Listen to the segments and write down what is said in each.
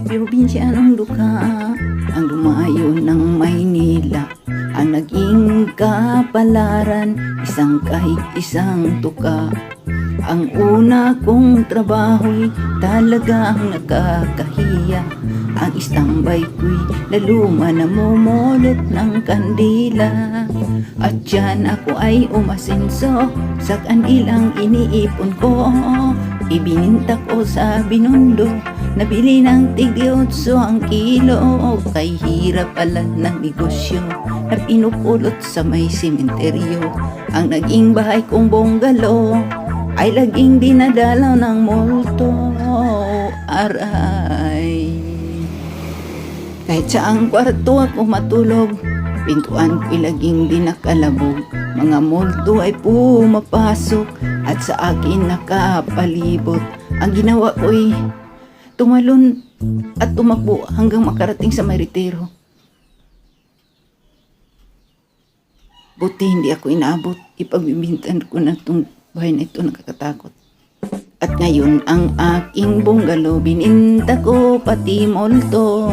probinsya ng Luka, ang lumayo ng Maynila, ang naging kapalaran, isang kahig isang tuka. Ang una kong trabaho'y talagang nakakahiya, ang istambay ko'y laluma na mumulot ng kandila. At dyan ako ay umasenso sa kandilang iniipon ko, ibininta ko sa Binondo, nabili ng tig-8 ang kilo. Kay hirap pala ng negosyo na pinupulot sa may sementeryo. Ang naging bahay kong bungalow ay laging dinadalaw ng multo, aray. Kahit saang kwarto ako matulog, pintuan ko'y laging dinakalabog. Mga multo ay pumapasok at sa akin nakapalibot. Ang ginawa ko'y tumalon at tumakbo hanggang makarating sa Maritero. Buti hindi ako inaabot. Ipagbibintan ko na itong bahay na ito, nakakatakot. At ngayon ang aking bungalow, bininta ko pati multo.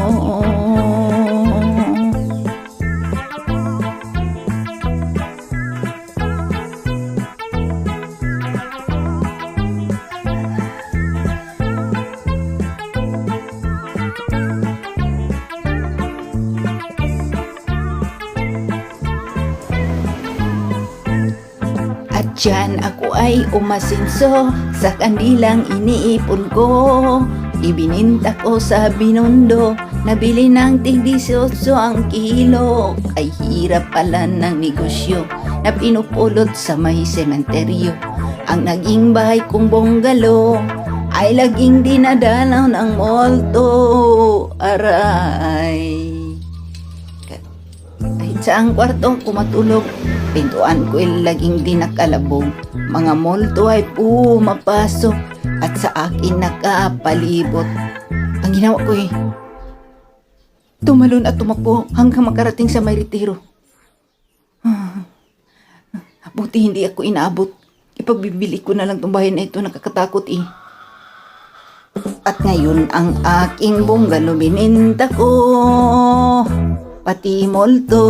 At dyan ako ay umasenso sa kandilang iniipon ko, ibininta ko sa Binondo, nabili ng tig-18 ang kilo. Ay hirap pala ng negosyo na pinupulot sa may sementeryo. Ang naging bahay kong bungalow ay laging dinadalaw ng multo, aray. Kahit saang kwartong kumatulog, pintuan ko'y laging dinakalabog. Mga multo ay pumapasok at sa akin nakapalibot. Ang ginawa ko'y tumalon at tumakbo hanggang makarating sa Maritero. Buti hindi ako inaabot. Ipagbibili ko na lang itong bahay na ito, nakakatakot eh. At ngayon ang aking bungalow bininta ko, pati multo.